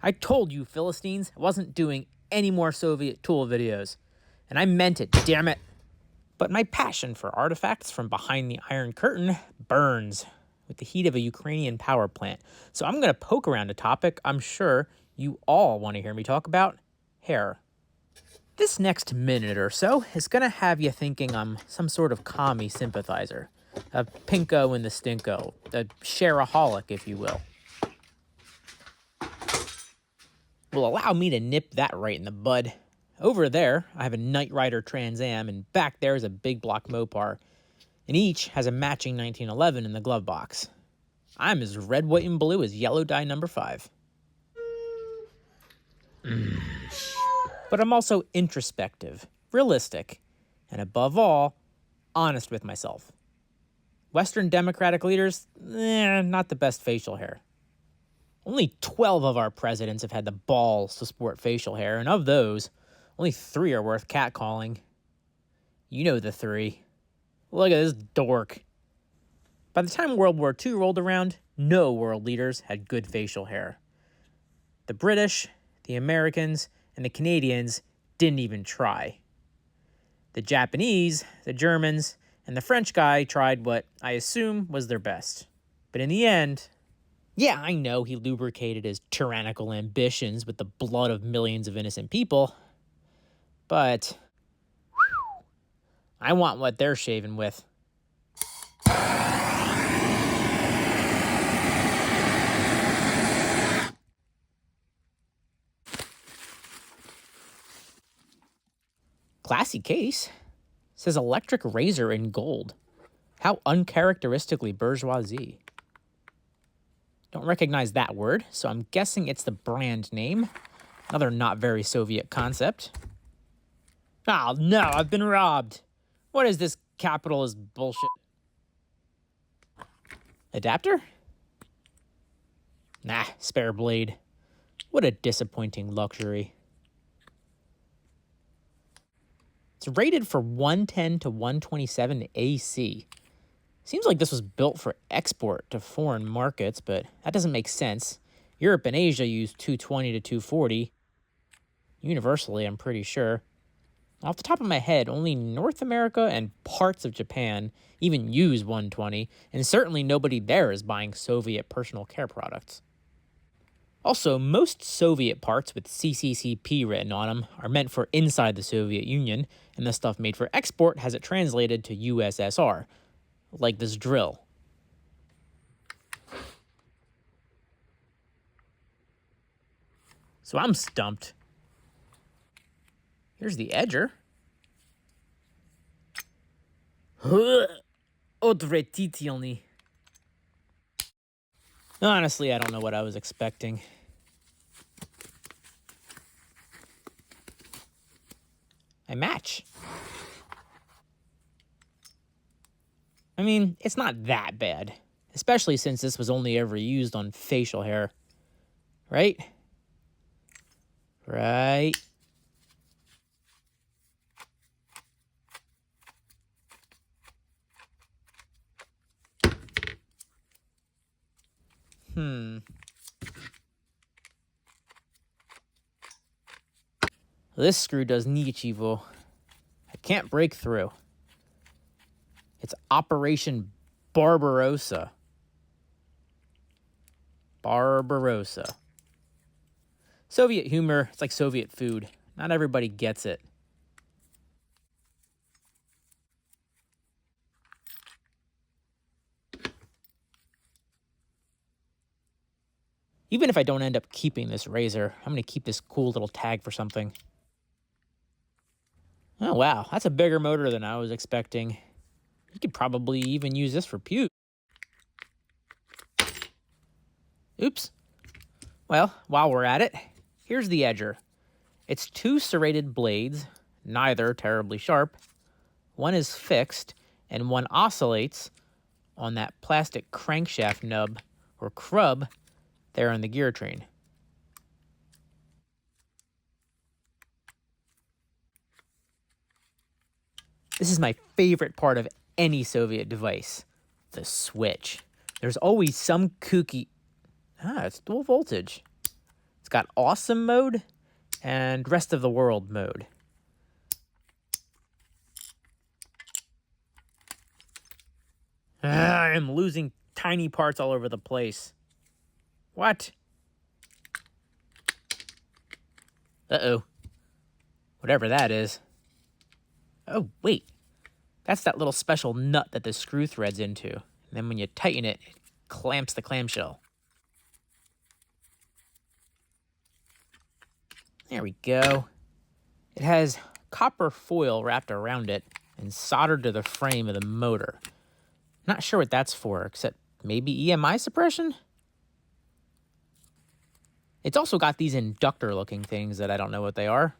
I told you, Philistines, I wasn't doing any more Soviet tool videos. And I meant it, damn it. But my passion for artifacts from behind the Iron Curtain burns with the heat of a Ukrainian power plant. So I'm going to poke around a topic I'm sure you all want to hear me talk about: hair. This next minute or so is going to have you thinking I'm some sort of commie sympathizer. A pinko in the stinko. A shareaholic, if you will. Well, allow me to nip that right in the bud. Over there, I have a Knight Rider Trans Am, and back there is a big block Mopar. And each has a matching 1911 in the glove box. I'm as red, white, and blue as yellow dye number 5. But I'm also introspective, realistic, and above all, honest with myself. Western Democratic leaders, not the best facial hair. Only 12 of our presidents have had the balls to sport facial hair, and of those, only 3 are worth catcalling. You know the 3. Look at this dork. By the time World War II rolled around, no world leaders had good facial hair. The British, the Americans, and the Canadians didn't even try. The Japanese, the Germans, and the French guy tried what I assume was their best. But in the end, yeah, I know he lubricated his tyrannical ambitions with the blood of millions of innocent people, but I want what they're shaving with. Classy case. Says electric razor in gold. How uncharacteristically bourgeoisie. Don't recognize that word, so I'm guessing it's the brand name. Another not very Soviet concept. Oh no, I've been robbed. What is this capitalist bullshit? Adapter? Nah, spare blade. What a disappointing luxury. It's rated for 110 to 127 AC. Seems like this was built for export to foreign markets, but that doesn't make sense. Europe and Asia use 220 to 240. Universally, I'm pretty sure. Off the top of my head, only North America and parts of Japan even use 120, and certainly nobody there is buying Soviet personal care products. Also, most Soviet parts with CCCP written on them are meant for inside the Soviet Union, and the stuff made for export has it translated to USSR, like this drill. So I'm stumped. Here's the edger. Odvratительny. Honestly, I don't know what I was expecting. I match. I mean, it's not that bad, especially since this was only ever used on facial hair. Right? Right. This screw does nichivo. I can't break through. It's Operation Barbarossa. Barbarossa. Soviet humor, it's like Soviet food. Not everybody gets it. Even if I don't end up keeping this razor, I'm going to keep this cool little tag for something. Oh, wow. That's a bigger motor than I was expecting. You could probably even use this for puke. Oops. Well, while we're at it, here's the edger. It's 2 serrated blades, neither terribly sharp. One is fixed, and one oscillates on that plastic crankshaft nub, or crub, there on the gear train. This is my favorite part of any Soviet device, the switch. There's always some kooky... it's dual voltage. It's got awesome mode and rest of the world mode. I'm losing tiny parts all over the place. What? Uh-oh. Whatever that is. Oh, wait. That's that little special nut that the screw threads into. And then when you tighten it, it clamps the clamshell. There we go. It has copper foil wrapped around it and soldered to the frame of the motor. Not sure what that's for, except maybe EMI suppression? It's also got these inductor-looking things that I don't know what they are.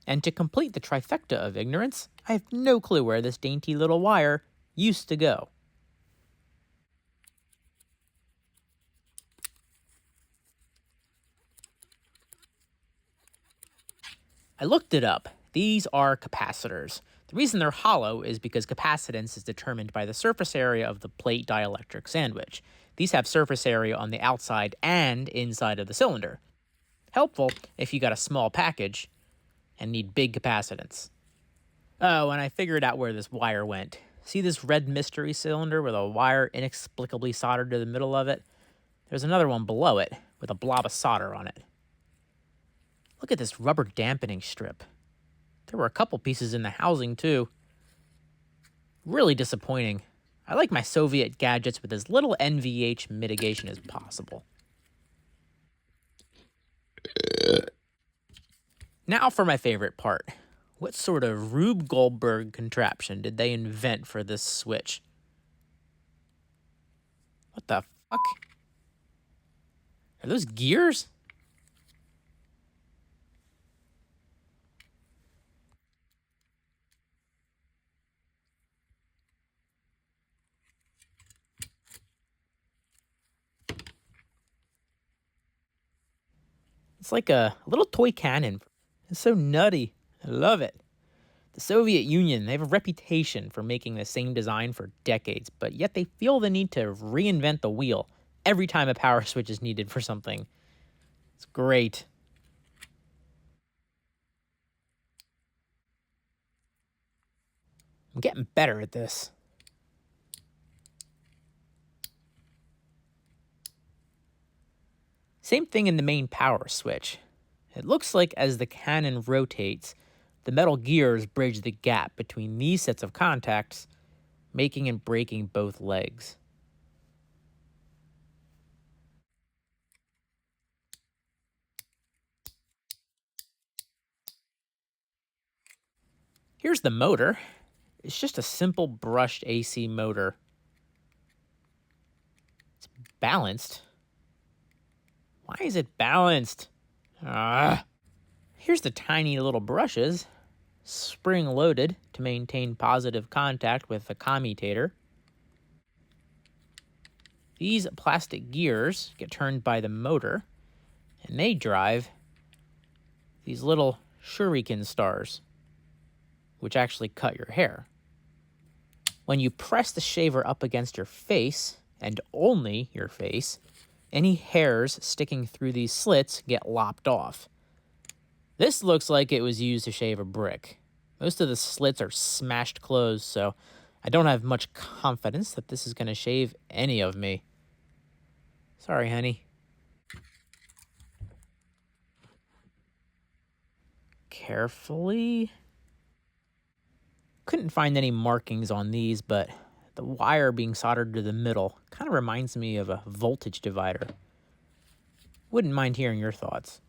And to complete the trifecta of ignorance, I have no clue where this dainty little wire used to go. I looked it up. These are capacitors. The reason they're hollow is because capacitance is determined by the surface area of the plate dielectric sandwich. These have surface area on the outside and inside of the cylinder. Helpful if you got a small package and need big capacitance. Oh, and I figured out where this wire went. See this red mystery cylinder with a wire inexplicably soldered to the middle of it? There's another one below it with a blob of solder on it. Look at this rubber dampening strip. There were a couple pieces in the housing, too. Really disappointing. I like my Soviet gadgets with as little NVH mitigation as possible. Now for my favorite part. What sort of Rube Goldberg contraption did they invent for this switch? What the fuck? Are those gears? It's like a little toy cannon. It's so nutty. I love it. The Soviet Union, they have a reputation for making the same design for decades, but yet they feel the need to reinvent the wheel every time a power switch is needed for something. It's great. I'm getting better at this. Same thing in the main power switch. It looks like as the cannon rotates, the metal gears bridge the gap between these sets of contacts, making and breaking both legs. Here's the motor. It's just a simple brushed AC motor. It's balanced. Why is it balanced? Here's the tiny little brushes, spring-loaded to maintain positive contact with the commutator. These plastic gears get turned by the motor, and they drive these little shuriken stars, which actually cut your hair. When you press the shaver up against your face, and only your face, any hairs sticking through these slits get lopped off. This looks like it was used to shave a brick. Most of the slits are smashed closed, so I don't have much confidence that this is going to shave any of me. Sorry, honey. Carefully. Couldn't find any markings on these, but the wire being soldered to the middle kind of reminds me of a voltage divider. Wouldn't mind hearing your thoughts.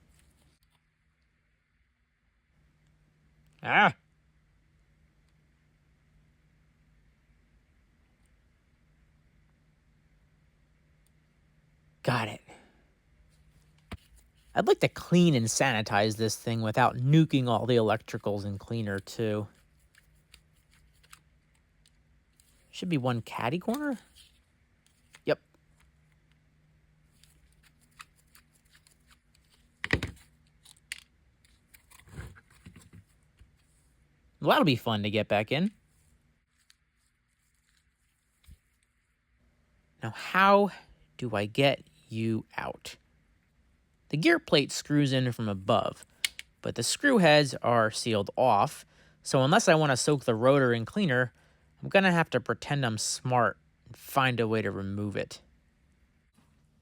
Got it. I'd like to clean and sanitize this thing without nuking all the electricals in cleaner, too. Should be one caddy corner? Yep. Well, that'll be fun to get back in. Now, how do I get you out? The gear plate screws in from above, but the screw heads are sealed off, so unless I want to soak the rotor in cleaner, I'm going to have to pretend I'm smart and find a way to remove it.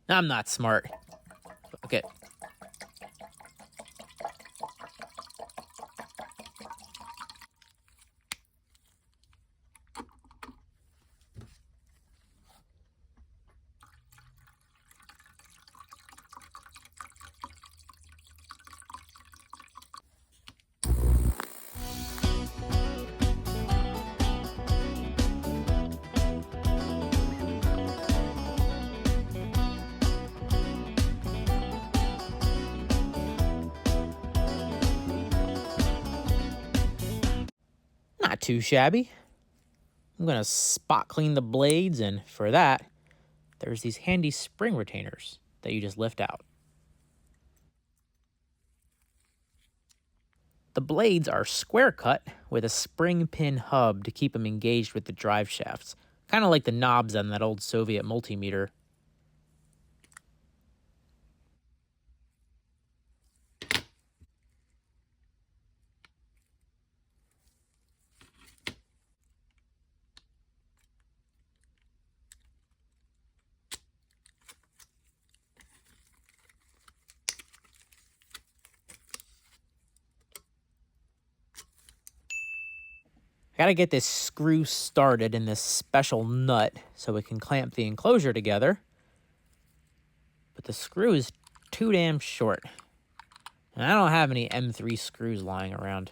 I'm not smart. Okay. Not too shabby. I'm going to spot clean the blades, and for that, there's these handy spring retainers that you just lift out. The blades are square cut with a spring pin hub to keep them engaged with the drive shafts, kind of like the knobs on that old Soviet multimeter. I gotta get this screw started in this special nut so it can clamp the enclosure together. But the screw is too damn short. And I don't have any M3 screws lying around.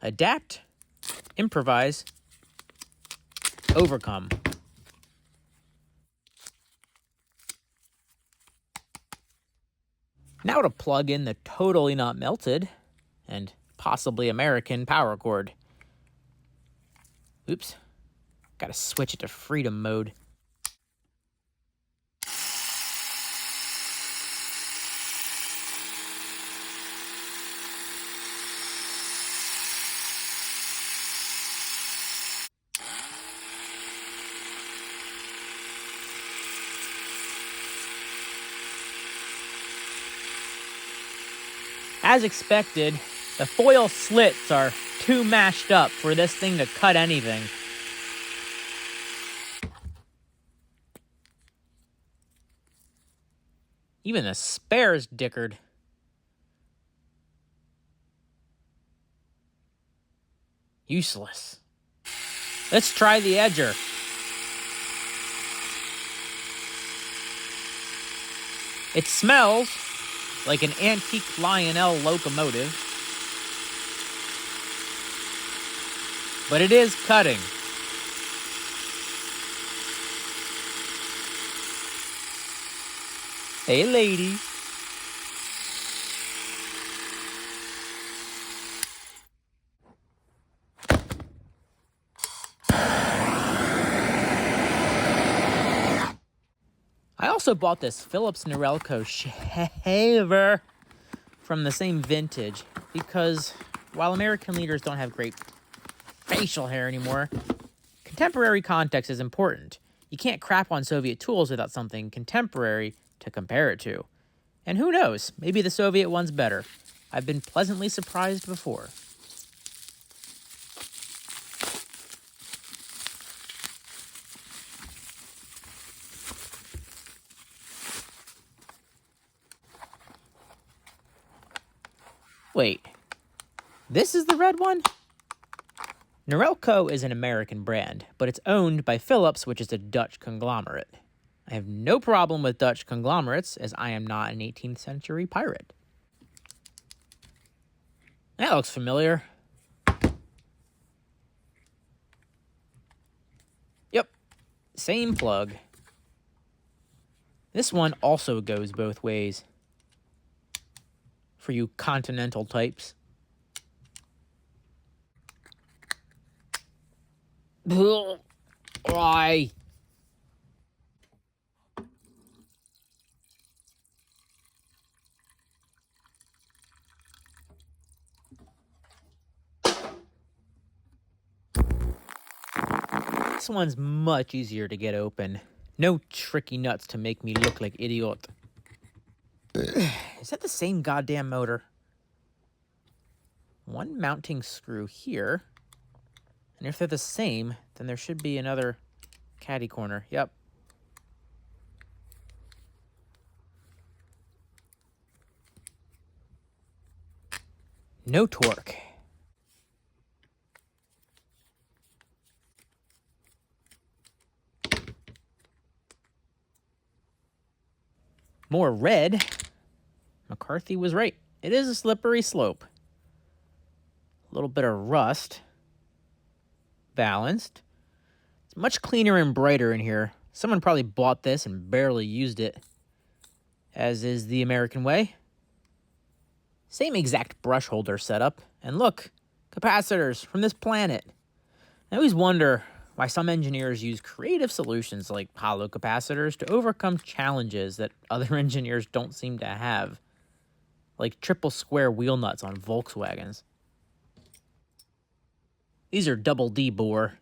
Adapt, improvise, overcome. Now to plug in the totally not melted and possibly American power cord. Oops. Gotta switch it to freedom mode. As expected, the foil slits are too mashed up for this thing to cut anything. Even the spare's dickered. Useless. Let's try the edger. It smells like an antique Lionel locomotive, but it is cutting. Hey, ladies. I also bought this Philips Norelco shaver from the same vintage because while American leaders don't have great facial hair anymore, contemporary context is important. You can't crap on Soviet tools without something contemporary to compare it to. And who knows, maybe the Soviet one's better. I've been pleasantly surprised before. Wait, this is the red one? Norelco is an American brand, but it's owned by Philips, which is a Dutch conglomerate. I have no problem with Dutch conglomerates, as I am not an 18th century pirate. That looks familiar. Yep, same plug. This one also goes both ways. For you continental types. Oh, Why? This one's much easier to get open. No tricky nuts to make me look like idiot. Is that the same goddamn motor? One mounting screw here. And if they're the same, then there should be another caddy corner. Yep. No torque. More red. McCarthy was right. It is a slippery slope. A little bit of rust. Balanced. It's much cleaner and brighter in here. Someone probably bought this and barely used it. As is the American way. Same exact brush holder setup. And look, capacitors from this planet. I always wonder why some engineers use creative solutions like hollow capacitors to overcome challenges that other engineers don't seem to have. Like triple square wheel nuts on Volkswagens. These are double D bore.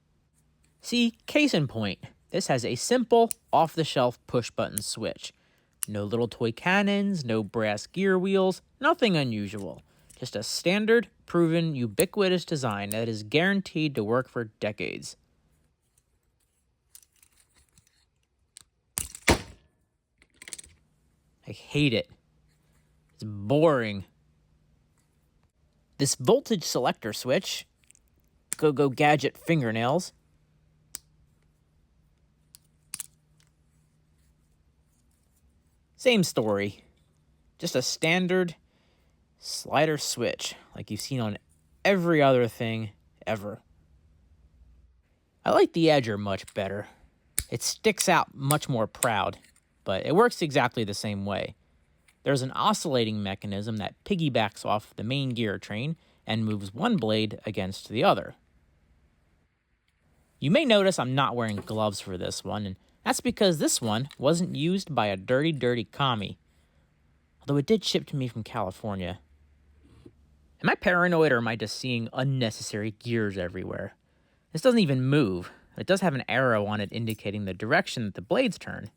See, case in point, this has a simple, off-the-shelf push-button switch. No little toy cannons, no brass gear wheels, nothing unusual. Just a standard, proven, ubiquitous design that is guaranteed to work for decades. I hate it. It's boring. This voltage selector switch, go gadget fingernails, same story. Just a standard slider switch like you've seen on every other thing ever. I like the edger much better. It sticks out much more proud, but it works exactly the same way. There's an oscillating mechanism that piggybacks off the main gear train and moves one blade against the other. You may notice I'm not wearing gloves for this one, and that's because this one wasn't used by a dirty commie. Although it did ship to me from California. Am I paranoid or am I just seeing unnecessary gears everywhere? This doesn't even move. It does have an arrow on it indicating the direction that the blades turn.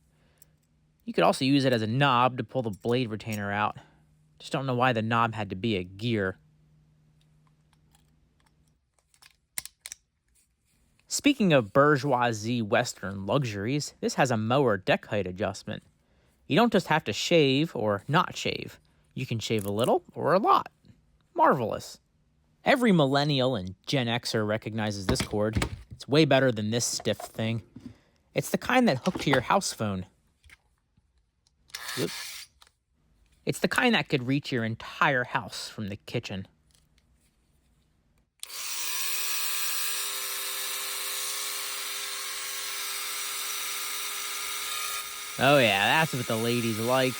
You could also use it as a knob to pull the blade retainer out. Just don't know why the knob had to be a gear. Speaking of bourgeoisie Western luxuries, this has a mower deck height adjustment. You don't just have to shave or not shave. You can shave a little or a lot. Marvelous. Every millennial and Gen Xer recognizes this cord. It's way better than this stiff thing. It's the kind that hooked to your house phone. Whoops. It's the kind that could reach your entire house from the kitchen. Oh yeah, that's what the ladies like.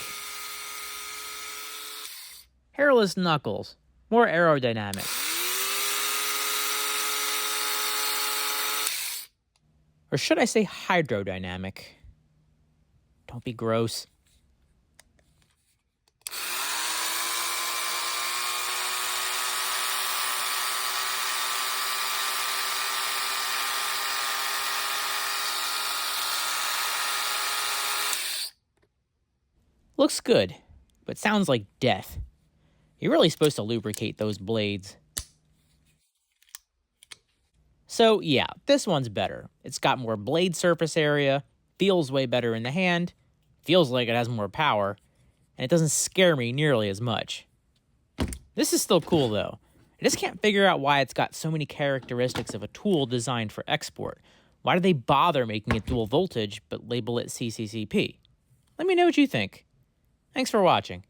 Hairless knuckles. More aerodynamic. Or should I say hydrodynamic? Don't be gross. Looks good, but sounds like death. You're really supposed to lubricate those blades. So yeah, this one's better. It's got more blade surface area, feels way better in the hand, feels like it has more power, and it doesn't scare me nearly as much. This is still cool though. I just can't figure out why it's got so many characteristics of a tool designed for export. Why do they bother making it dual voltage but label it CCCP? Let me know what you think. Thanks for watching.